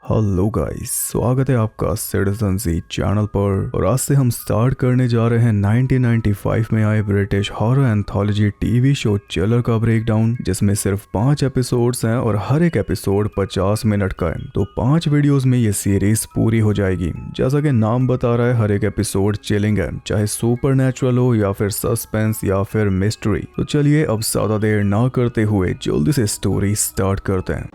Hello guys, स्वागत है आपका सिटीजन जी चैनल पर। और आज से हम स्टार्ट करने जा रहे हैं 1995 में आए British horror anthology TV show chiller का ब्रेकडाउन, जिसमें सिर्फ 5 एपिसोड्स हैं और हर एक एपिसोड 50 मिनट का है। तो 5 वीडियोस में ये सीरीज पूरी हो जाएगी। जैसा कि नाम बता रहा है, हर एक एपिसोड चिलिंग है, चाहे सुपरनैचुरल हो या फिर सस्पेंस या फिर मिस्ट्री। तो चलिए अब ज्यादा देर ना करते हुए जल्दी से स्टोरी स्टार्ट करते हैं।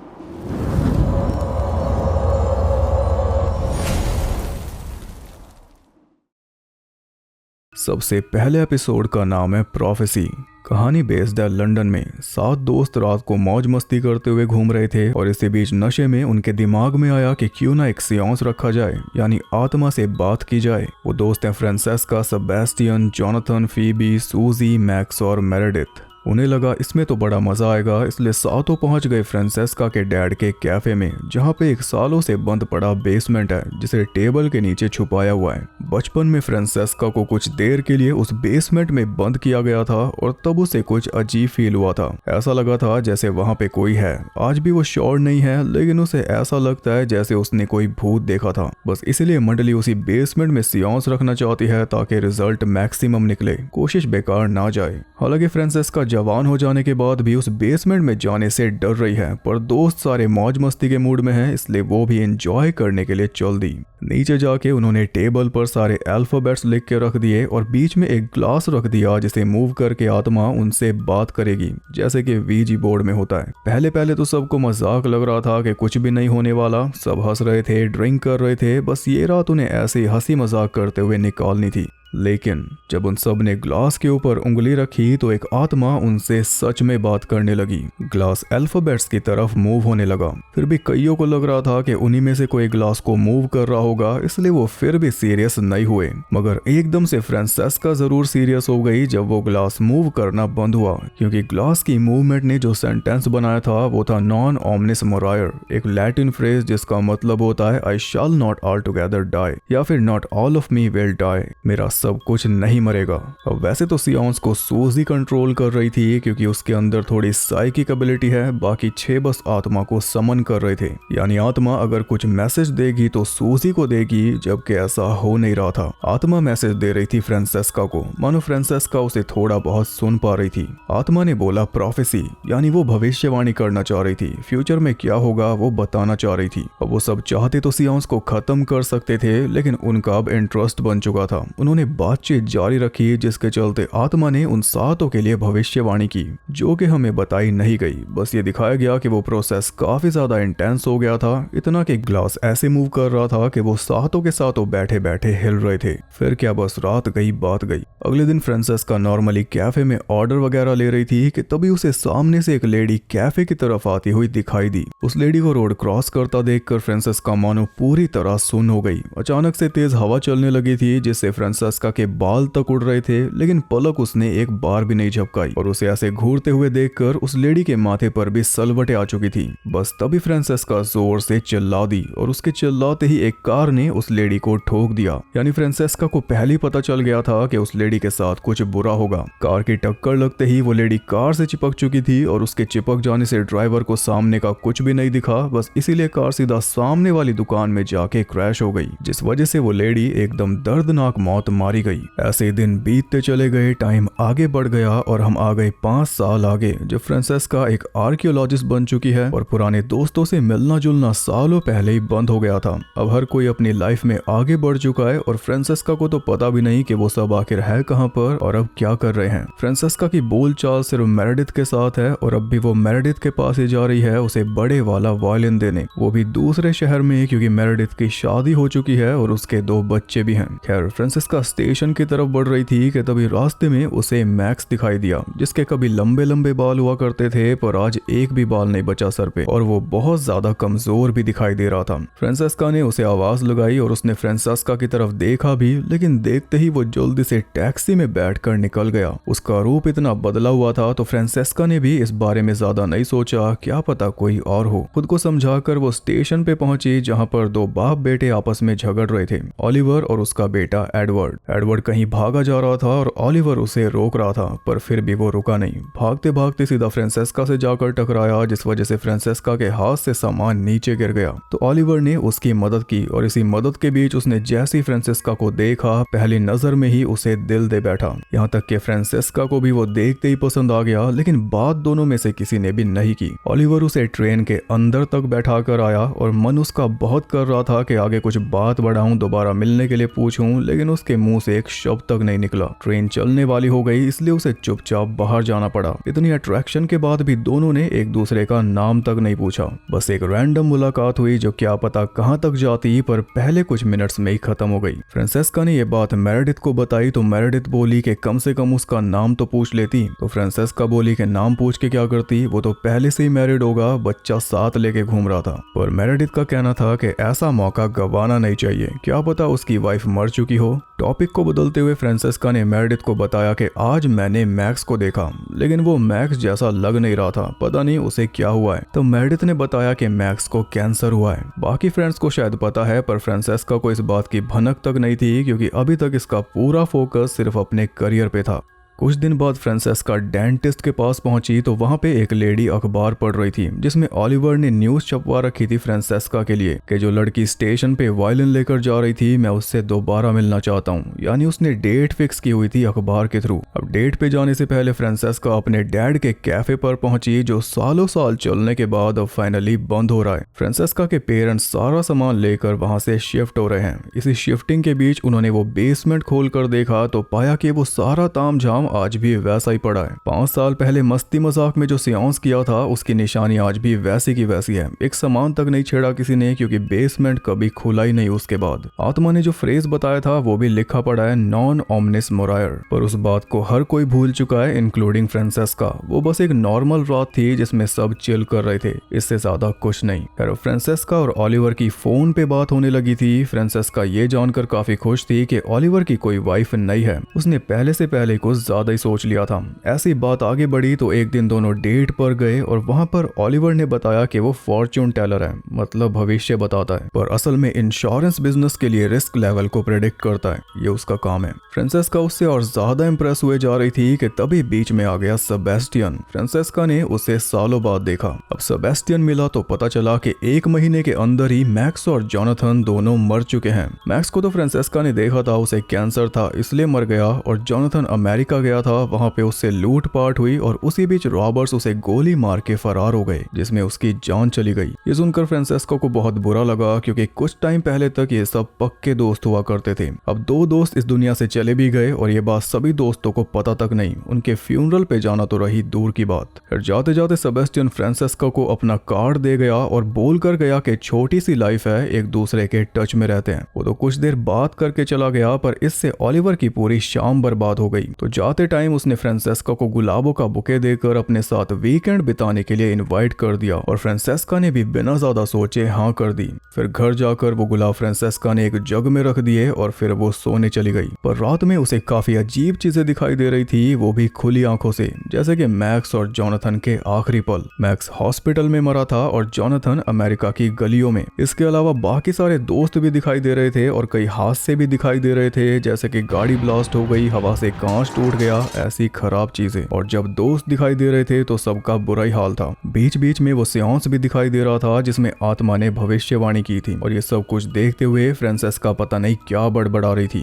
सबसे पहले एपिसोड का नाम है प्रोफेसी। कहानी बेस्ड है लंदन में। 7 दोस्त रात को मौज मस्ती करते हुए घूम रहे थे और इसी बीच नशे में उनके दिमाग में आया कि क्यों ना एक सियांस रखा जाए, यानी आत्मा से बात की जाए। वो दोस्त हैं फ्रांसेस्का, सेबेस्टियन, जोनाथन, फीबी, सूजी, मैक्स और मेरेडिथ। उन्हें लगा इसमें तो बड़ा मजा आएगा, इसलिए सातों पहुंच गए फ्रांसेस्का के डैड के कैफे में, जहां पे एक सालों से बंद पड़ा बेसमेंट है जिसे टेबल के नीचे छुपाया हुआ है। बचपन में फ्रांसेस्का को कुछ देर के लिए उस बेसमेंट में बंद किया गया था और तब उसे कुछ अजीब फील हुआ था। ऐसा लगा था जैसे वहां पे कोई है। आज भी वो श्योर नहीं है, लेकिन उसे ऐसा लगता है जैसे उसने कोई भूत देखा था। बस इसलिए मंडली उसी बेसमेंट में सियांस रखना चाहती है ताकि रिजल्ट मैक्सिमम निकले, कोशिश बेकार ना जाए। हालांकि फ्रांसेस्का जवान हो जाने के बाद भी उस बेसमेंट में जाने से डर रही है, पर दोस्त सारे मौज मस्ती के मूड में हैं, इसलिए वो भी एंजॉय करने के लिए चल दी। नीचे जाके उन्होंने टेबल पर सारे अल्फाबेट्स लिख के रख दिए और बीच में एक ग्लास रख दिया जिसे मूव करके आत्मा उनसे बात करेगी, जैसे कि वीजी बोर्ड में होता है। पहले पहले तो सबको मजाक लग रहा था कि कुछ भी नहीं होने वाला, सब हंस रहे थे, ड्रिंक कर रहे थे, बस ये रात उन्हें ऐसे ही हंसी मजाक करते हुए निकालनी थी। लेकिन जब उन सब ने ग्लास के ऊपर उंगली रखी तो एक आत्मा उनसे सच में बात करने लगी। ग्लास अल्फाबेट्स की तरफ मूव होने लगा। फिर भी कईयों को लग रहा था कि उन्हीं में से कोई ग्लास को मूव कर रहा होगा, इसलिए वो फिर भी सीरियस नहीं हुए। मगर एकदम से फ्रांसेस्का जरूर सीरियस हो गई जब वो ग्लास मूव करना बंद हुआ, क्योंकि ग्लास की मूवमेंट ने जो सेंटेंस बनाया था वो था नॉन ओमनिस मोरायर, एक लैटिन फ्रेज जिसका मतलब होता है I shall not all together die, या फिर not all of me will die, मेरा सब कुछ नहीं मरेगा। अब वैसे तो सियांस को सूजी कंट्रोल कर रही थी क्योंकि उसके अंदर थोड़ी साइकिक एबिलिटी है, बाकी 6 बस आत्मा को समन कर रहे थे। यानी आत्मा अगर कुछ मैसेज देगी तो सूजी को देगी, जबकि ऐसा हो नहीं रहा था। आत्मा मैसेज दे रही थी फ्रांसेस्का को, मानो फ्रांसेस्का उसे थोड़ा बहुत सुन पा रही थी। आत्मा ने बोला प्रोफेसी, यानी वो भविष्यवाणी करना चाह रही थी, फ्यूचर में क्या होगा वो बताना चाह रही थी। अब वो सब चाहते तो सियांस को खत्म कर सकते थे, लेकिन उनका अब इंटरेस्ट बन चुका था। उन्होंने बातचीत जारी रखी, जिसके चलते आत्मा ने उन सातों के लिए भविष्यवाणी की, जो कि हमें बताई नहीं गई। बस ये दिखाया गया कि वो प्रोसेस काफी ज्यादा इंटेंस हो गया था, इतना कि ग्लास ऐसे मूव कर रहा था कि वो सातों के सातों बैठे बैठे हिल रहे थे। फिर क्या, बस रात गई बात गई। अगले दिन फ्रांसेस्का नॉर्मली कैफे में ऑर्डर वगैरह ले रही थी कि तभी उसे सामने से एक लेडी कैफे की तरफ आती हुई दिखाई दी। उस लेडी को रोड क्रॉस करता देखकर फ्रांसेस्का मानो पूरी तरह सुन्न हो गई। अचानक से तेज हवा चलने लगी थी, जिससे फ्रांसेस्का के बाल तक उड़ रहे थे, लेकिन पलक उसने एक बार भी नहीं झपकाई और उसे ऐसे घूरते हुए देखकर उस लेडी के माथे पर भी सलवटें आ चुकी थी। बस तभी फ्रांसेस्का जोर से चिल्ला दी और उसके चिल्लाते ही एक कार ने उस लेडी को ठोक दिया। यानी फ्रांसेस्का को पहले ही पता चल गया था कि उस लेडी के साथ कुछ बुरा होगा। कार की टक्कर लगते ही वो लेडी कार से चिपक चुकी थी और उसके चिपक जाने से ड्राइवर को सामने का कुछ भी नहीं दिखा। बस इसीलिए कार सीधा सामने वाली दुकान में जाके क्रैश हो गई, जिस वजह से वो लेडी एकदम दर्दनाक मौत मारी गई। ऐसे दिन बीतते चले गए, टाइम आगे बढ़ गया और हम आ गए 5 साल आगे, जब फ्रांसेस्का एक आर्कियोलॉजिस्ट बन चुकी है और पुराने दोस्तों से मिलना जुलना सालों पहले ही बंद हो गया था। अब हर कोई अपनी लाइफ में आगे बढ़ चुका है और फ्रांसेस्का को तो पता भी नहीं कि वो सब आखिर है कहां पर और अब क्या कर रहे हैं। फ्रांसेस्का की बोलचाल सिर्फ मेरेडिथ के साथ है और अब भी वो मेरेडिथ के पास ही जा रही है उसे बड़े वाला वायलिन देने, वो भी दूसरे शहर में, क्योंकि मेरेडिथ की शादी हो चुकी है और उसके 2 बच्चे भी हैं। खैर, फ्रांसेस्का स्टेशन की तरफ बढ़ रही थी कि तभी रास्ते में उसे मैक्स दिखाई दिया, जिसके कभी लंबे लंबे बाल हुआ करते थे पर आज एक भी बाल नहीं बचा सर पे, और वो बहुत ज्यादा कमजोर भी दिखाई दे रहा था। फ्रांसेस्का ने उसे आवाज लगाई और उसने फ्रांसेस्का की तरफ देखा भी, लेकिन देखते ही वो जल्दी से टैक्सी में बैठकर निकल गया। उसका रूप इतना बदला हुआ था तो फ्रांसेस्का ने भी इस बारे में ज्यादा नहीं सोचा, क्या पता कोई और हो। खुद को समझाकर वो स्टेशन पे पहुंची, जहां पर 2 बाप बेटे आपस में झगड़ रहे थे, ओलिवर और उसका बेटा एडवर्ड। एडवर्ड कहीं भागा जा रहा था और ओलिवर उसे रोक रहा था, पर फिर भी वो रुका नहीं। भागते भागते सीधा फ्रांसेस्का से जाकर टकराया, जिस वजह से फ्रांसेस्का के हाथ से सामान नीचे गिर गया। तो ओलिवर ने उसकी मदद की और इसी मदद के बीच उसने जैसे ही फ्रांसेस्का को देखा, पहली नजर में ही उसे दिल दे बैठा। यहाँ तक कि फ्रांसेस्का को भी वो देखते ही पसंद आ गया, लेकिन बात दोनों में से किसी ने भी नहीं की। ओलिवर उसे ट्रेन के अंदर तक बैठा कर आया और मन उसका बहुत कर रहा था कि आगे कुछ बात बढ़ाऊं, दोबारा मिलने के लिए पूछूं, लेकिन उसके मुंह से एक शब्द तक नहीं निकला। ट्रेन चलने वाली हो गई, इसलिए उसे चुपचाप बाहर जाना पड़ा। इतनी अट्रैक्शन के बाद भी दोनों ने एक दूसरे का नाम तक नहीं पूछा। बस एक रैंडम मुलाकात हुई जो क्या पता कहां तक जाती, पर पहले कुछ मिनट्स में ही खत्म हो गई। फ्रांसेस्का ने यह बात मेरेडिथ को बताई तो मेरेडिथ बोली कि कम से कम उसका नाम तो पूछ लेती। तो फ्रांसेस्का बोली कि नाम पूछ के क्या करती, वो तो पहले से ही मैरिड होगा, बच्चा साथ लेके घूम रहा था। पर मेरेडिथ का कहना था कि ऐसा मौका गंवाना नहीं चाहिए, क्या पता उसकी वाइफ मर चुकी हो। टॉपिक को बदलते हुए फ्रांसेस्का ने मेरेडिथ को बताया कि आज मैंने मैक्स को देखा, लेकिन वो मैक्स जैसा लग नहीं रहा था, पता नहीं उसे क्या हुआ है। तो मेरेडिथ ने बताया कि मैक्स को कैंसर हुआ है। बाकी फ्रेंड्स को शायद पता है, पर फ्रांसेस्का को इस बात की भनक तक नहीं थी, क्योंकि अभी तक इसका पूरा फोकस सिर्फ अपने करियर पे था। कुछ दिन बाद फ्रांसेस्का डेंटिस्ट के पास पहुंची तो वहां पे एक लेडी अखबार पढ़ रही थी, जिसमें ओलिवर ने न्यूज छपवा रखी थी फ्रांसेस्का के लिए कि जो लड़की स्टेशन पे वायलिन लेकर जा रही थी, मैं उससे दोबारा मिलना चाहता हूं। यानी उसने डेट फिक्स की हुई थी अखबार के थ्रू। अब डेट पे जाने से पहले फ्रांसेस्का अपने डैड के कैफे पर पहुंची, जो सालों साल चलने के बाद अब फाइनली बंद हो रहा है। फ्रांसेस्का के पेरेंट्स सारा सामान लेकर वहां से शिफ्ट हो रहे हैं। इसी शिफ्टिंग के बीच उन्होंने वो बेसमेंट खोल कर देखा तो पाया कि वो सारा तामझाम आज भी वैसा ही पड़ा है। 5 साल पहले मस्ती मजाक में जो सियांस किया था, उसकी निशानी आज भी वैसी की वैसी है। एक सामान तक नहीं छेड़ा किसी ने, क्योंकि बेसमेंट कभी खुला ही नहीं। उसके बाद आत्मा ने जो फ्रेज बताया था वो भी लिखा पड़ा है, नॉन ओमनिस मोरायर। पर उस बात को हर कोई भूल चुका है, इंक्लूडिंग फ्रांसेस्का। वो बस एक नॉर्मल रात थी जिसमें सब चिल कर रहे थे, इससे ज्यादा कुछ नहीं। खैर फ्रांसेस्का और ओलिवर की फोन पे बात होने लगी थी। फ्रांसेस्का ये जानकर काफी खुश थी कि ओलिवर की कोई वाइफ नहीं है। उसने पहले से पहले कुछ ज्यादा ही सोच लिया था। ऐसी बात आगे बढ़ी तो एक दिन दोनों डेट पर गए और वहां पर ओलिवर ने बताया कि वो फॉर्च्यून टेलर है, मतलब भविष्य बताता है, पर असल में इंश्योरेंस बिजनेस के लिए रिस्क लेवल को प्रेडिक्ट करता है, ये उसका काम है। फ्रांसेस्का उससे और ज्यादा इंप्रेस हुए जा रही थी कि तभी बीच में आ गया सेबेस्टियन। फ्रांसेस्का ने उसे सालों बाद देखा। अब सेबेस्टियन मिला तो पता चला कि 1 महीने के अंदर ही मैक्स और जोनाथन दोनों मर चुके हैं। मैक्स को तो फ्रांसेस्का ने देखा था, उसे कैंसर था इसलिए मर गया, और जोनाथन अमेरिका गया था, वहां पे उससे लूटपाट हुई और उसी बीच रॉबर्ट्स उसे गोली मार के फरार हो गए, जिसमें उसकी जान चली गई। ये सुनकर फ्रांसेस्का को बहुत बुरा लगा, क्योंकि कुछ टाइम पहले तक ये सब पक्के दोस्त हुआ करते थे। अब 2 दोस्त इस दुनिया से चले भी गए और ये बात सभी दोस्तों को पता तक नहीं। उनके फ्यूनरल पे जाना तो रही दूर की बात। फिर जाते जाते सेबेस्टियन फ्रांसेस्का को अपना कार्ड दे गया और बोल कर गया कि छोटी सी लाइफ है, एक दूसरे के टच में रहते हैं। वो तो कुछ देर बात करके चला गया, पर इससे ओलिवर की पूरी शाम बर्बाद हो गई। तो जाते टाइम उसने फ्रांसेस्का को गुलाबों का बुके देकर अपने साथ वीकेंड बिताने के लिए इनवाइट कर दिया, और फ्रांसेस्का ने भी बिना ज्यादा सोचे हाँ कर दी। फिर घर जाकर वो गुलाब फ्रांसेस्का ने एक जग में रख दिए और फिर वो सोने चली गई। पर रात में उसे काफी अजीब चीजें दिखाई दे रही थी, वो भी खुली आंखों से, जैसे कि मैक्स और जोनाथन के आखिरी पल। मैक्स हॉस्पिटल में मरा था और जोनाथन अमेरिका की गलियों में। इसके अलावा बाकी सारे दोस्त भी दिखाई दे रहे थे और कई हादसे भी दिखाई दे रहे थे, जैसे कि गाड़ी ब्लास्ट हो गई, हवा से कांच टूट गया, ऐसी खराब चीजें। और जब दोस्त दिखाई दे रहे थे तो सबका बुरा ही हाल था। बीच बीच में वो सियांस भी दिखाई दे रहा था जिसमें आत्मा ने भविष्यवाणी की थी, और ये सब कुछ देखते हुए फ्रांसेस्का पता नहीं क्या बड़बड़ा रही थी।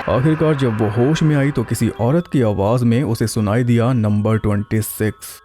आखिरकार जब वो होश में आई तो किसी औरत की आवाज में उसे सुनाई दिया नंबर 26।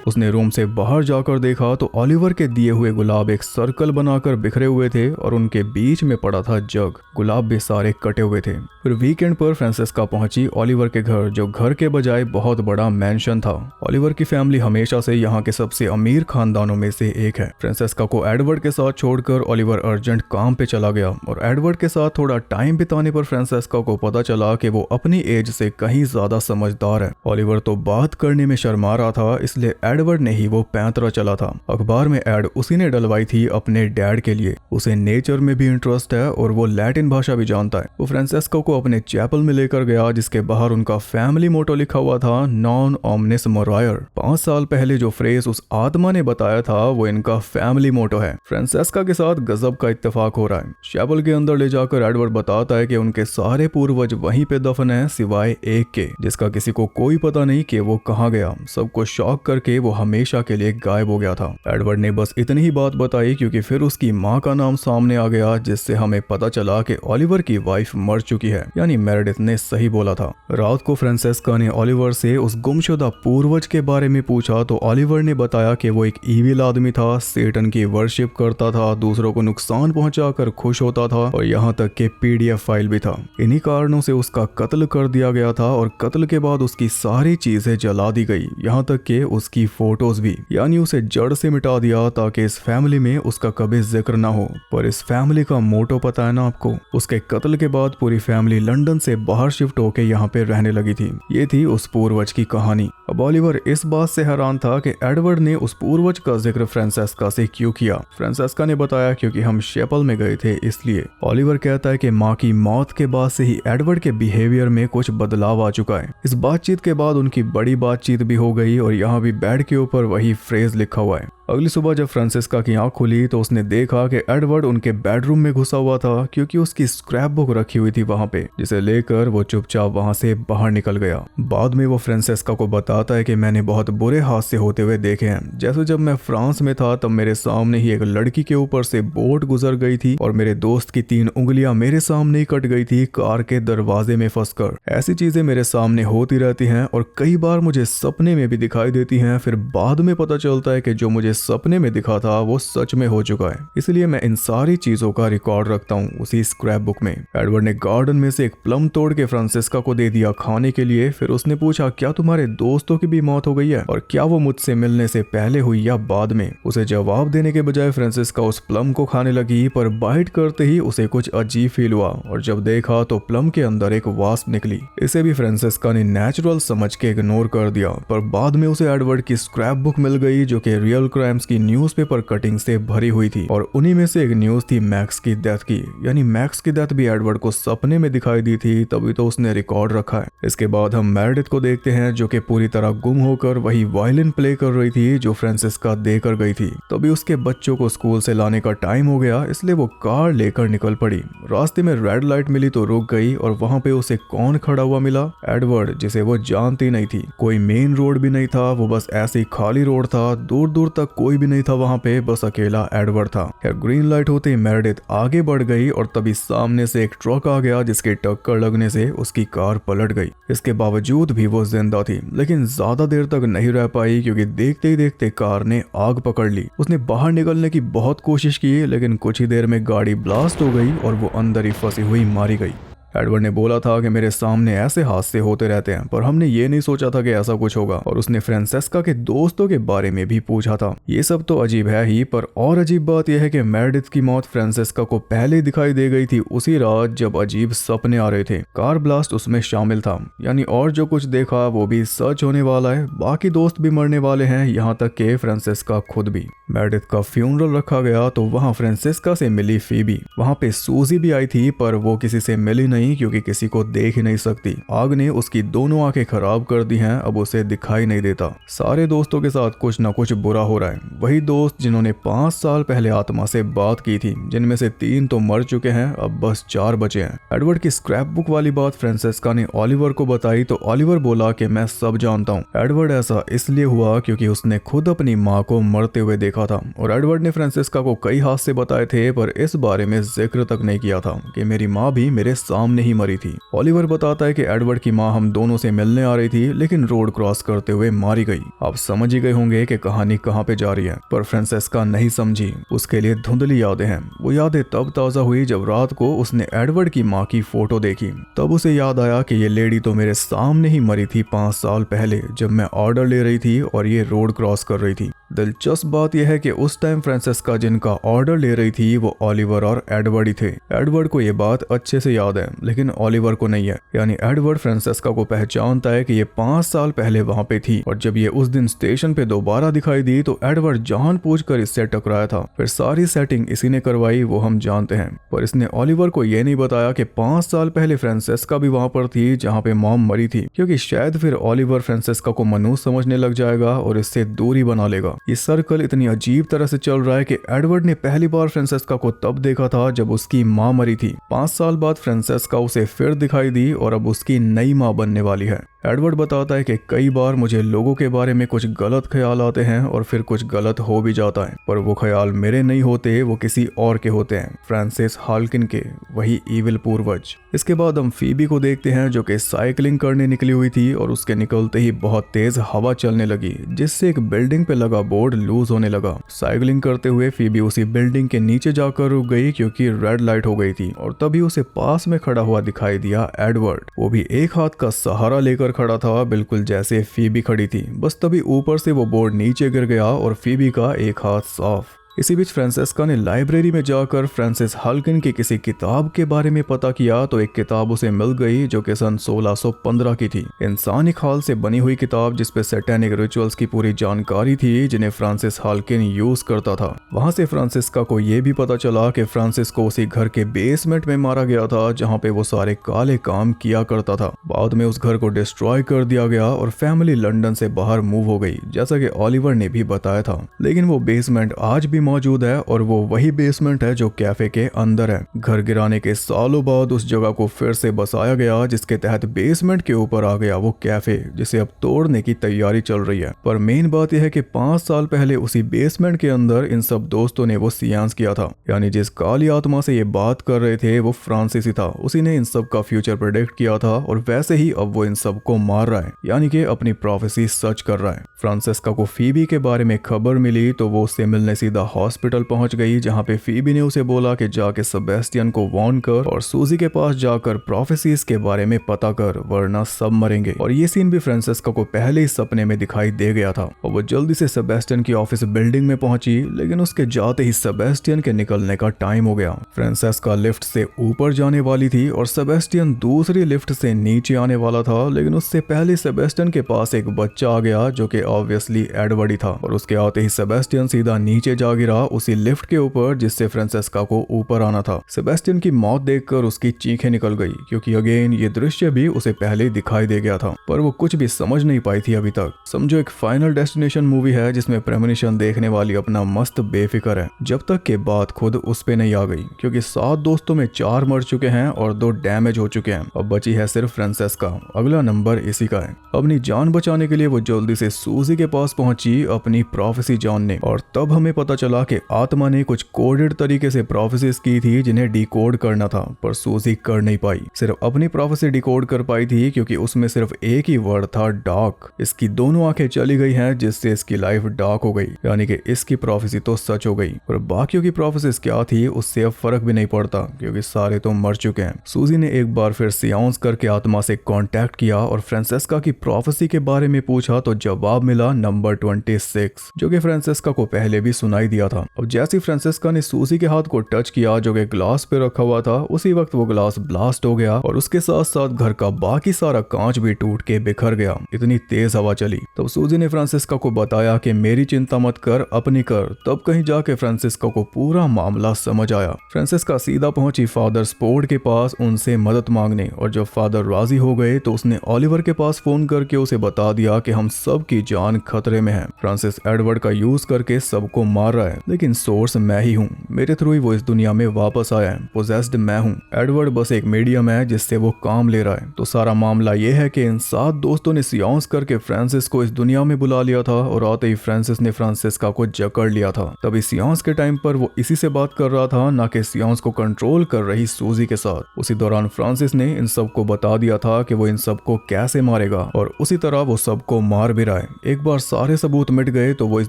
उसने रूम से बाहर जाकर देखा तो ओलिवर के दिए हुए गुलाब एक सर्कल बनाकर बिखरे हुए थे और उनके बीच में पड़ा था जग। गुलाब भी सारे कटे हुए थे। फिर वीकेंड पर फ्रांसेस्का पहुंची ओलिवर के घर, जो घर के बजाय बहुत बड़ा मैंशन था। ओलिवर की फैमिली हमेशा से यहाँ के सबसे अमीर खानदानों में से एक है। फ्रांसेस्का को एडवर्ड के साथ छोड़कर ओलिवर अर्जेंट काम पे चला गया, और एडवर्ड के साथ थोड़ा टाइम बिताने पर फ्रांसेस्का को पता चला कि वो अपनी एज से कहीं ज्यादा समझदार है। ओलिवर तो बात करने में शर्मा रहा था, इसलिए एडवर्ड ने ही वो पैंतरा चला था। अखबार में एड उसी ने डलवाई थी अपने डैड के लिए। उसे नेचर में भी इंटरेस्ट है और वो लैटिन भाषा भी जानता है। वो फ्रांसेस्को को अपने चैपल में लेकर गया जिसके बाहर उनका फैमिली मोटो लिखा हुआ था, नॉन ओमनिस मोरायर। 5 साल पहले जो फ्रेज उस आत्मा ने बताया था वो इनका फैमिली मोटो है। फ्रांसेस्का के साथ गजब का इत्तेफाक हो रहा है। चैपल के अंदर ले जाकर एडवर्ड बताता है कि उनके सारे पूर्वज वहीं पे दफन है सिवाय एक के, जिसका किसी को कोई पता नहीं कि वो कहाँ गया। सबको शॉक करके वो हमेशा के लिए गायब हो गया था। एडवर्ड ने बस इतनी ही बात बताई क्योंकि फिर उसकी माँ का नाम सामने आ गया, जिससे हमें पता चला कि ओलिवर की वाइफ मर चुकी है, यानी मेरेडिथ ने सही बोला था। रात को फ्रांसेस्का ने ओलिवर से उस गुमशुदा पूर्वज के बारे में पूछा तो ओलिवर ने बताया कि वो एक ईविल आदमी था, सेटन की वर्शिप करता था, दूसरों को नुकसान पहुंचाकर खुश होता था और यहाँ तक कि पीडीएफ फाइल भी था। इन्हीं कारणों से उसका कत्ल कर दिया गया था और कत्ल के बाद उसकी सारी चीजें जला दी गई, यहाँ तक कि उसकी फोटोज भी, यानी उसे जड़ से मिटा दिया ताकि इस फैमिली में उसका कभी जिक्र ना हो। पर इस फैमिली का मोटो पता है ना आपको? उसके कत्ल के बाद पूरी फैमिली लंदन से बाहर शिफ्ट होकर यहाँ पे रहने लगी थी। ये थी उस पूर्वज की कहानी। अब ओलिवर इस बात से हैरान था कि एडवर्ड ने उस पूर्वज का जिक्र फ्रांसेस्का से क्यों किया। फ्रांसेस्का ने बताया क्योंकि हम शेपल में गए थे इसलिए। ओलिवर कहता है कि माँ की मौत के बाद से ही एडवर्ड के बिहेवियर में कुछ बदलाव आ चुका है। इस बातचीत के बाद उनकी बड़ी बातचीत भी हो गई और यहाँ भी बेड के ऊपर वही फ्रेज लिखा हुआ है। अगली सुबह जब फ्रांसेस्का की आंख खुली तो उसने देखा कि एडवर्ड उनके बेडरूम में घुसा हुआ था क्योंकि उसकी स्क्रैप बुक रखी हुई थी वहां पे, जिसे लेकर वो चुपचाप वहां से बाहर निकल गया। बाद में वो फ्रांसेस्का को बताता है कि मैंने बहुत बुरे हादसे होते हुए देखे हैं। जैसे जब मैं फ्रांस में था तब मेरे सामने ही एक लड़की के ऊपर से बोट गुजर गई थी और मेरे दोस्त की 3 उंगलियां मेरे सामने ही कट गई थी कार के दरवाजे में फंसकर। ऐसी चीजें मेरे सामने होती रहती हैं और कई बार मुझे सपने में भी दिखाई देती हैं। फिर बाद में पता चलता है कि जो मुझे सपने में दिखा था वो सच में हो चुका है, इसलिए मैं इन सारी चीजों का रिकॉर्ड रखता हूँ उसी स्क्रैप बुक में। एडवर्ड ने गार्डन में से एक प्लम तोड़ के फ्रांसेस्का को दे दिया खाने के लिए। फिर उसने पूछा क्या तुम्हारे दोस्तों की भी मौत हो गई है और क्या वो मुझसे मिलने से पहले हुई या बाद में। उसे जवाब देने के बजाय फ्रांसेस्का उस प्लम को खाने लगी, पर बाइट करते ही उसे कुछ अजीब फील हुआ और जब देखा तो प्लम के अंदर एक वास्प निकली। इसे भी फ्रांसेस्का ने नेचुरल समझ के इग्नोर कर दिया, पर बाद में उसे एडवर्ड की स्क्रैप बुक मिल गई जो कि रियल क्राइम्स की न्यूज़पेपर कटिंग से भरी हुई थी और उन्हीं में से एक न्यूज थी मैक्स की डेथ की। यानी मैक्स की डेथ भी एडवर्ड को सपने में दिखाई दी थी, तभी तो उसने रिकॉर्ड रखा है। इसके बाद हम मेरेडिथ को देखते हैं जो कि पूरी तरह गुम होकर वही वायलिन प्ले कर रही थी जो फ्रांसेस्का देकर गई थी। तभी उसके बच्चों को स्कूल से लाने का टाइम हो गया, इसलिए वो कार लेकर निकल पड़ी। रास्ते में रेड लाइट मिली तो रुक गई और वहां पे उसे कौन खड़ा हुआ मिला? एडवर्ड, जिसे वो जानती नहीं थी। कोई मेन रोड भी नहीं था, वो बस ऐसे ही खाली रोड था, दूर दूर तक कोई भी नहीं था वहां पे, बस अकेला एडवर्ड था। ग्रीन लाइट होते ही मेरेडिथ आगे बढ़ गई और तभी सामने से एक ट्रक आ गया जिसके टक्कर लगने से उसकी कार पलट गई। इसके बावजूद भी वो जिंदा थी, लेकिन ज्यादा देर तक नहीं रह पाई क्योंकि देखते ही देखते कार ने आग पकड़ ली। उसने बाहर निकलने की बहुत कोशिश की लेकिन कुछ ही देर में गाड़ी ब्लास्ट हो गई और वो अंदर ही फंसी हुई मारी गई। एडवर्ड ने बोला था कि मेरे सामने ऐसे हादसे होते रहते हैं, पर हमने ये नहीं सोचा था कि ऐसा कुछ होगा। और उसने फ्रांसेस्का के दोस्तों के बारे में भी पूछा था। ये सब तो अजीब है ही, पर और अजीब बात यह है कि मेरेडिथ की मौत फ्रांसेस्का को पहले दिखाई दे गई थी उसी रात जब अजीब सपने आ रहे थे। कार ब्लास्ट उसमें शामिल था, यानी और जो कुछ देखा वो भी सच होने वाला है। बाकी दोस्त भी मरने वाले हैं, यहाँ तक कि फ्रांसेस्का खुद भी। मेरेडिथ का फ्यूनरल रखा गया तो वहाँ फ्रांसेस्का से मिली फीबी। वहाँ पे सूजी भी आई थी, पर वो किसी से मिली नहीं क्योंकि किसी को देख ही नहीं सकती। आग ने उसकी दोनों आंखें खराब कर दी हैं, अब उसे दिखाई नहीं देता। सारे दोस्तों के साथ कुछ ना कुछ बुरा हो रहा है। वही दोस्त जिन्होंने 5 साल पहले आत्मा से बात की थी, जिनमें से 3 तो मर चुके हैं, अब बस 4 बचे हैं। एडवर्ड की स्क्रैप बुक वाली बात फ्रांसेस्का ने ओलिवर को बताई तो ओलिवर बोला कि मैं सब जानता हूँ। एडवर्ड ऐसा इसलिए हुआ क्योंकि उसने खुद अपनी माँ को मरते हुए देखा था और एडवर्ड ने फ्रांसेस्का को कई हादसे बताए थे, पर इस बारे में जिक्र तक नहीं किया था कि मेरी माँ भी मेरे सामने ही मरी थी। ओलिवर बताता है कि एडवर्ड की माँ हम दोनों से मिलने आ रही थी लेकिन रोड क्रॉस करते हुए मारी गई। आप समझ ही गए होंगे कि कहानी कहाँ पे जा रही है, पर फ्रांसेस्का नहीं समझी। उसके लिए धुंधली यादें हैं। वो यादें तब ताजा हुई जब रात को उसने एडवर्ड की माँ की फोटो देखी। तब उसे याद आया कि ये लेडी तो मेरे सामने ही मरी थी 5 साल पहले जब मैं ऑर्डर ले रही थी और ये रोड क्रॉस कर रही थी। दिलचस्प बात यह है कि उस टाइम फ्रांसेस्का जिनका ऑर्डर ले रही थी वो ओलिवर और एडवर्ड ही थे। एडवर्ड को ये बात अच्छे से याद है लेकिन ओलिवर को नहीं है। यानी एडवर्ड फ्रांसेस्का को पहचानता है कि ये 5 साल पहले वहां पे थी और जब ये उस दिन स्टेशन पे दोबारा दिखाई दी तो एडवर्ड जानबूझकर इससे टकराया था। फिर सारी सेटिंग इसी ने करवाई वो हम जानते हैं, पर इसने ओलिवर को ये नहीं बताया कि 5 साल पहले फ्रांसेस्का भी वहां पर थी जहाँ पे मॉम मरी थी, क्योंकि शायद फिर ओलिवर फ्रांसेस्का को मनहूस समझने लग जाएगा और इससे दूरी बना लेगा। ये सर्कल इतनी अजीब तरह से चल रहा है कि एडवर्ड ने पहली बार फ्रांसेस्का को तब देखा था जब उसकी माँ मरी थी। 5 साल बाद फ्रांसेस्का उसे फिर दिखाई दी और अब उसकी नई माँ बनने वाली है। एडवर्ड बताता है कि कई बार मुझे लोगों के बारे में कुछ गलत ख्याल आते हैं और फिर कुछ गलत हो भी जाता है, पर वो ख्याल मेरे नहीं होते, वो किसी और के होते हैं, फ्रांसिस हाल्किन के, वही ईविल पूर्वज। इसके बाद हम फीबी को देखते हैं जो कि साइकिलिंग करने निकली हुई थी और उसके निकलते ही बहुत तेज हवा चलने लगी जिससे एक बिल्डिंग पे लगा बोर्ड लूज होने लगा। साइकिलिंग करते हुए फीबी उसी बिल्डिंग के नीचे जाकर रुक गई क्योंकि रेड लाइट हो गई थी और तभी उसे पास में खड़ा हुआ दिखाई दिया एडवर्ड। वो भी एक हाथ का सहारा लेकर खड़ा था, बिल्कुल जैसे फीबी खड़ी थी। बस तभी ऊपर से वो बोर्ड नीचे गिर गया और फीबी का एक हाथ साफ। इसी बीच फ्रांसेस्का ने लाइब्रेरी में जाकर फ्रांसिस हाल्किन की किसी किताब के बारे में पता किया तो एक किताब उसे मिल गई जो कि सन 1615 की थी। इंसानी खाल से बनी हुई किताब जिसपे सैटेनिक रिचुअल्स की पूरी जानकारी थी जिन्हें फ्रांसिस हाल्किन यूज करता था। वहां से फ्रांसिस्का को यह भी पता चला कि फ्रांसिस को उसी घर के बेसमेंट में मारा गया था जहाँ पे वो सारे काले काम किया करता था। बाद में उस घर को डिस्ट्रॉय कर दिया गया और फैमिली लंदन से बाहर मूव हो गई जैसा कि ओलिवर ने भी बताया था। लेकिन वो बेसमेंट आज भी मौजूद है और वो वही बेसमेंट है जो कैफे के अंदर है। घर गिराने के सालों बाद उस जगह को फिर से बसाया गया जिसके तहत बेसमेंट के ऊपर आ गया वो कैफे जिसे अब तोड़ने की तैयारी चल रही है। पर मेन बात यह है कि 5 साल पहले उसी बेसमेंट के अंदर इन सब दोस्तों ने वो सियांस किया था। यानी जिस काली आत्मा से ये बात कर रहे थे वो फ्रांसिस ही था। उसी ने इन सब का फ्यूचर प्रेडिक्ट किया था और वैसे ही अब वो इन सब को मार रहा है, यानी कि अपनी प्रोफेसी सच कर रहा है। फ्रांसिस्का को फीबी के बारे में खबर मिली तो वो उससे मिलने सीधा हॉस्पिटल पहुंच गई जहां पे फीबी ने उसे बोला कि जाके सेबेस्टियन को वार्न कर और सूजी के पास जाकर प्रोफेसीज के बारे में पता कर वरना सब मरेंगे। और ये सीन भी फ्रांसिस्का को पहले ही सपने में दिखाई दे गया था और वो जल्दी से सेबेस्टियन की ऑफिस बिल्डिंग में पहुंची, लेकिन उसके जाते ही सेबेस्टियन के निकलने का टाइम हो गया। फ्रांसिस्का लिफ्ट से ऊपर जाने वाली थी और सेबेस्टियन दूसरी लिफ्ट से नीचे आने वाला था, लेकिन उससे पहले सेबेस्टियन के पास एक बच्चा आ गया जो कि ऑब्वियसली एडवर्ड ही था और उसके आते ही सेबेस्टियन सीधा नीचे जा गिरा उसी लिफ्ट के ऊपर जिससे फ्रांसिस्का को ऊपर आना था। सेबेस्टियन की मौत देखकर उसकी चीखें निकल गई क्योंकि अगेन ये दृश्य भी उसे पहले दिखाई दे गया था, पर वो कुछ भी समझ नहीं पाई थी अभी तक। समझो एक फाइनल डेस्टिनेशन मूवी है जिसमें प्रेमोनिशन देखने वाली अपना मस्त बेफिक्र है जब तक के बात खुद उस पे नहीं आ गई, क्योंकि 7 दोस्तों में 4 मर चुके हैं और 2 डैमेज हो चुके हैं। अब बची है सिर्फ फ्रांसिस्का। अगला नंबर इसी का है। अपनी जान बचाने के लिए वो जल्दी से सूजी के पास पहुंची अपनी प्रोफेसी जानने, और तब हमें पता चला कि आत्मा ने कुछ कोडेड तरीके से प्रोफेसीज की थी जिन्हें डिकोड करना था, पर सूजी कर नहीं पाई। सिर्फ अपनी प्रोफेसी डिकोड कर पाई थी क्योंकि उसमें सिर्फ एक ही वर्ड था, डार्क। इसकी दोनों आंखें चली गई हैं जिससे इसकी लाइफ डार्क हो गई, यानी कि इसकी प्रोफेसी तो सच हो गई। और बाकियों की प्रोफेसीज क्या थी उससे अब फर्क भी नहीं पड़ता क्योंकि सारे तो मर चुके हैं। सूजी ने एक बार फिर सियांस करके आत्मा से कांटेक्ट किया और फ्रांसिस्का की प्रोफेसी के बारे में पूछा तो जवाब मिला नंबर 26, जो कि फ्रांसिस्का को पहले भी सुनाई दिया था। अब जैसे फ्रांसिस्का ने सूजी के हाथ को टच किया जो कि ग्लास पे रखा हुआ था, उसी वक्त वो ग्लास ब्लास्ट हो गया और उसके साथ साथ घर का बाकी सारा कांच भी टूट के बिखर गया। इतनी तेज हवा चली। तब सूजी ने फ्रांसिस्का को बताया कि मेरी चिंता मत कर, अपनी कर। तब कहीं जाके फ्रांसिस्का को पूरा मामला समझ आया। फ्रांसिस्का सीधा पहुंची फादर स्पोर्ड के पास उनसे मदद मांगने, और जब फादर राजी हो गए तो उसने ओलिवर के पास फोन करके उसे बता दिया कि हम सब की जान खतरे में है। फ्रांसिस एडवर्ड का यूज करके सबको मार रहा है, लेकिन सोर्स मैं ही हूँ। मेरे थ्रू ही वो इस दुनिया में वापस आया है। पोजेस्ड मैं हूँ। एडवर्ड बस एक मीडियम है जिससे वो काम ले रहा है। तो सारा मामला ये है कि इन 7 दोस्तों ने सियांस करके फ्रांसिस को इस दुनिया में बुला लिया था और आते ही फ्रांसिस ने फ्रांसिस्का को जकड़ लिया था। तभी सियांस के टाइम पर वो इसी से बात कर रहा था, ना कि सियांस को कंट्रोल कर रही सूजी के साथ। उसी दौरान फ्रांसिस ने इन सबको बता दिया था कि वो इन सबको कैसे मारेगा, और उसी तरह वो सबको मार भी रहा है। एक बार सारे सबूत मिट गए तो वो इस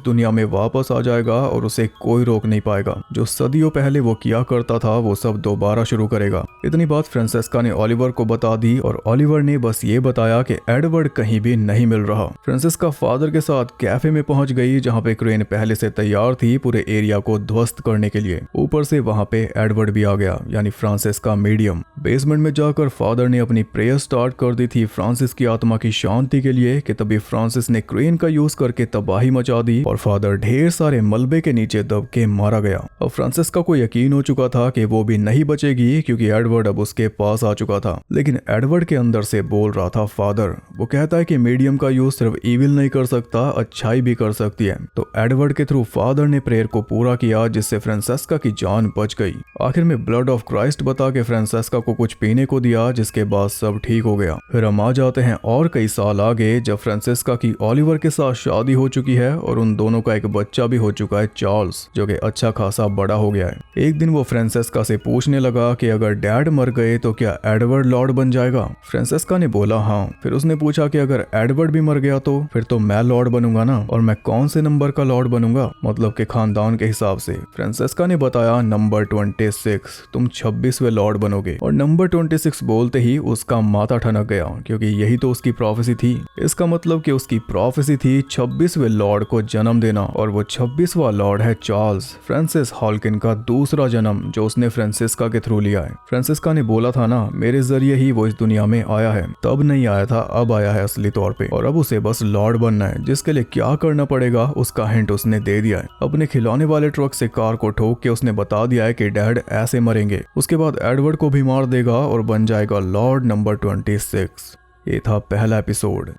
दुनिया में वापस आ जाएगा और उसे कोई रोक नहीं पाएगा। जो सदियों पहले वो किया करता था वो सब दोबारा शुरू करेगा। इतनी बात फ्रांसेस्का ने ओलिवर को बता दी और ओलिवर ने बस ये बताया कि एडवर्ड कहीं भी नहीं मिल रहा। फ्रांसेस्का फादर के साथ कैफे में पहुंच गई जहां पे क्रेन पहले से तैयार थी पूरे एरिया को ध्वस्त करने के लिए। ऊपर से वहां पे एडवर्ड भी आ गया, यानी फ्रांसेस्का मीडियम। बेसमेंट में जाकर फादर ने अपनी प्रेयर स्टार्ट कर दी थी फ्रांसिस की आत्मा की शांति के लिए कि तभी फ्रांसिस ने क्रेन का यूज करके तबाही मचा दी और फादर ढेर सारे मलबे के नीचे दब के मारा गया। अब फ्रांसिस्का को यकीन हो चुका था कि वो भी नहीं बचेगी क्योंकि एडवर्ड अब उसके पास आ चुका था। लेकिन एडवर्ड के अंदर से बोल रहा था फादर। वो कहता है कि मीडियम का यूज सिर्फ इविल नहीं कर सकता, अच्छाई भी कर सकती है। तो एडवर्ड के थ्रू फादर ने प्रेयर को पूरा किया जिससे फ्रांसेस्का की जान बच गई। आखिर में ब्लड ऑफ क्राइस्ट बता के फ्रांसेस्का को कुछ पीने को दिया जिसके बाद सब ठीक हो गया। फिर हम आ जाते हैं और कई साल आगे जब फ्रांसेस्का की ओलिवर के साथ शादी हो चुकी है और उन दोनों का एक बच्चा भी हो चुका है, चार्ल्स, जो कि अच्छा खासा बड़ा हो गया है। एक दिन वो फ्रांसेस्का से पूछने लगा कि अगर डैड मर गए तो क्या एडवर्ड लॉर्ड बन जाएगा। फ्रांसेस्का ने बोला हाँ। फिर उसने पूछा कि अगर एडवर्ड भी मर गया तो फिर तो मैं लॉर्ड बनूंगा ना, और मैं कौन से नंबर का लॉर्ड बनूंगा, मतलब के खानदान के हिसाब से। फ्रांसेस्का ने बताया नंबर 26, तुम 26वें लॉर्ड बनोगे। और नंबर 26 बोलते ही उसका माथा ठनक गया क्योंकि यही तो उसकी प्रोफेसी थी। इसका मतलब कि उसकी प्रोफेसी थी 26वें लॉर्ड को जन्म देना, और वो 26वां लॉर्ड है चार्ल्स, फ्रांसिस हॉलकिन का दूसरा जन्म जो उसने फ्रांसिस्का के थ्रू लिया है। फ्रांसिस्का ने बोला था ना, मेरे जरिए ही वो इस दुनिया में आया है। तब नहीं आया था, अब आया है असली तौर पे, और अब उसे बस लॉर्ड बनना है। जिसके लिए क्या करना पड़ेगा उसका हिंट उसने दे दिया है। अपने खिलौने वाले ट्रक से कार को ठोक के उसने बता दिया है कि डैड ऐसे मरेंगे। उसके बाद एडवर्ड को भी मार देगा और बन जाएगा लॉर्ड नंबर 26। ये था पहला एपिसोड।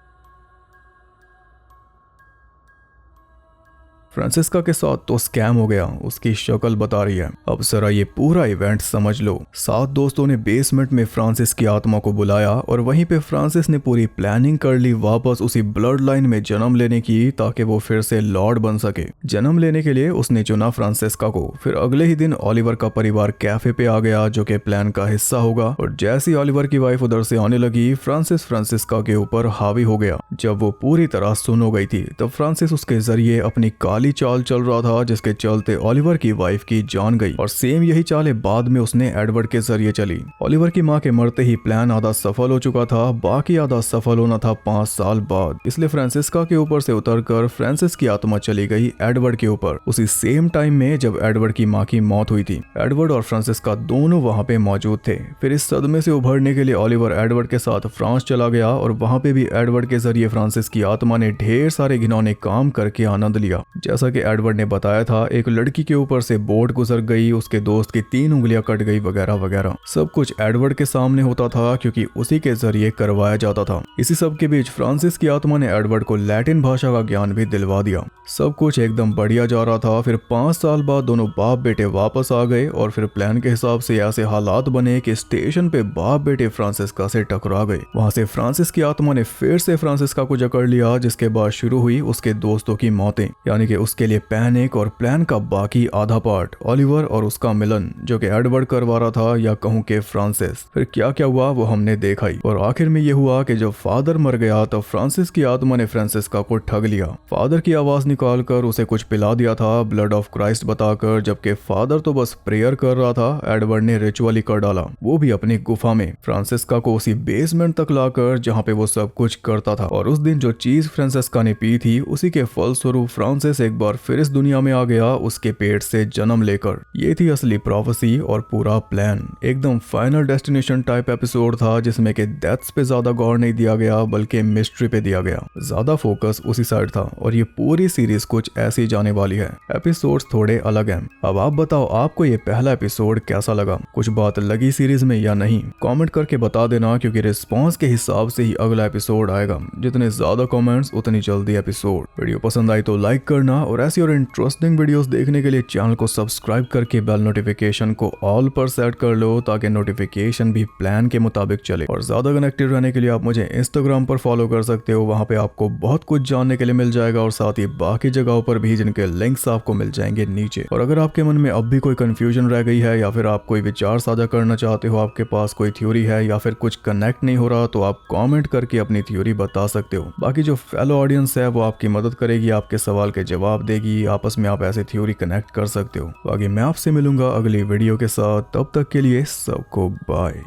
फ्रांसिस्का के साथ तो स्कैम हो गया, उसकी शक्ल बता रही है। अब जरा ये पूरा इवेंट समझ लो। 7 दोस्तों ने बेसमेंट में फ्रांसिस की आत्मा को बुलाया और वहीं पे फ्रांसिस ने पूरी प्लानिंग कर ली वापस उसी ब्लड लाइन में जन्म लेने की ताकि वो फिर से लॉर्ड बन सके। जन्म लेने के लिए उसने चुना फ्रांसिस्का को। फिर अगले ही दिन ओलिवर का परिवार कैफे पे आ गया जो कि प्लान का हिस्सा होगा, और जैसी ओलिवर की वाइफ उधर से आने लगी फ्रांसिस फ्रांसिस्का के ऊपर हावी हो गया। जब वो पूरी तरह सुन हो गई थी तब फ्रांसिस उसके जरिए अपनी काली चाल चल रहा था जिसके चलते ओलिवर की वाइफ की जान गई, और सेम यही चाल बाद में उसने एडवर्ड के जरिए चली। ओलिवर की मां के मरते ही प्लान आधा सफल हो चुका था, बाकी आधा सफल होना था 5 साल बाद। इसलिए फ्रांसिस्का के ऊपर से उतरकर फ्रांसिस की आत्मा चली गई एडवर्ड के ऊपर, उसी सेम टाइम में जब एडवर्ड की मां की मौत हुई थी। एडवर्ड और फ्रांसिस्का दोनों वहां पे मौजूद थे। फिर इस सदमे से उभरने के लिए ओलिवर एडवर्ड के साथ फ्रांस चला गया और वहां पे भी एडवर्ड के जरिए फ्रांसिस की आत्मा ने ढेर सारे घिनौने काम करके आनंद लिया। जैसा कि एडवर्ड ने बताया था, एक लड़की के ऊपर से बोट गुजर गई, उसके दोस्त की 3 उंगलियां कट गई वगैरह वगैरह। सब कुछ एडवर्ड के सामने होता था क्योंकि उसी के जरिए करवाया जाता था। इसी सब के बीच फ्रांसिस की आत्मा ने एडवर्ड को लैटिन भाषा का ज्ञान भी दिलवा दिया। सब कुछ एकदम बढ़िया जा रहा था। फिर 5 साल बाद दोनों बाप बेटे वापस आ गए और फिर प्लान के हिसाब से ऐसे हालात बने कि स्टेशन पे बाप बेटे फ्रांसिस्का से टकरा गए। वहां से फ्रांसिस की आत्मा ने फिर से फ्रांसिस्का को जकड़ लिया, जिसके बाद शुरू हुई उसके दोस्तों की मौतें, यानी कि उसके लिए पैनिक और प्लान का बाकी आधा पार्ट, ओलिवर और उसका मिलन जो कि एडवर्ड करवा रहा था, या कहूं कि फ्रांसिस। फिर क्या क्या हुआ वो हमने देखा ही, और आखिर में ये हुआ कि जब फादर मर गया तब फ्रांसिस की आत्मा ने फ्रांसिस्का को ठग लिया। फादर की आवाज निकालकर उसे कुछ पिला दिया था, ब्लड ऑफ क्राइस्ट बताकर, जबकि फादर तो बस प्रेयर कर रहा था। एडवर्ड ने रिचुअली कर डाला, वो भी अपनी गुफा में, फ्रांसिस्का को उसी बेसमेंट तक लाकर जहाँ पे वो सब कुछ करता था। और उस दिन जो चीज फ्रांसिस्का ने पी थी उसी के फलस्वरूप फ्रांसिस एक बार फिर इस दुनिया में आ गया, उसके पेट से जन्म लेकर। ये थी असली प्रोफेसी और पूरा प्लान। एकदम फाइनल डेस्टिनेशन टाइप एपिसोड था जिसमें कि डेथ्स पे ज्यादा गौर नहीं दिया गया बल्कि मिस्ट्री पे दिया गया, ज्यादा फोकस उसी साइड था। और ये पूरी सीरीज कुछ ऐसी जाने वाली है। एपिसोड्स थोड़े अलग हैं। अब आप बताओ आपको ये पहला एपिसोड कैसा लगा, कुछ बात लगी सीरीज में या नहीं, कमेंट करके बता देना क्योंकि रिस्पॉन्स के हिसाब से ही अगला एपिसोड आएगा। जितने ज्यादा कमेंट्स उतनी जल्दी एपिसोड। वीडियो पसंद आई तो लाइक करना, और ऐसी और इंटरेस्टिंग वीडियोस देखने के लिए चैनल को सब्सक्राइब करके बेल नोटिफिकेशन को ऑल पर सेट कर लो ताकि नोटिफिकेशन भी प्लान के मुताबिक चले। और ज्यादा कनेक्टेड रहने के लिए आप मुझे इंस्टाग्राम पर फॉलो कर सकते हो, वहां पे आपको बहुत कुछ जानने के लिए मिल जाएगा, और साथ ही बाकी जगहों पर भी जिनके लिंक्स आपको मिल जाएंगे नीचे। और अगर आपके मन में अब भी कोई कंफ्यूजन रह गई है या फिर आप कोई विचार साझा करना चाहते हो, आपके पास कोई थ्योरी है या फिर कुछ कनेक्ट नहीं हो रहा, तो आप कमेंट करके अपनी थ्योरी बता सकते हो। बाकी जो फेलो ऑडियंस है वो आपकी मदद करेगी आपके सवाल के जवाब जवाब देगी। आपस में आप ऐसे थ्योरी कनेक्ट कर सकते हो। बाकी मैं आपसे मिलूंगा अगली वीडियो के साथ, तब तक के लिए सबको बाय।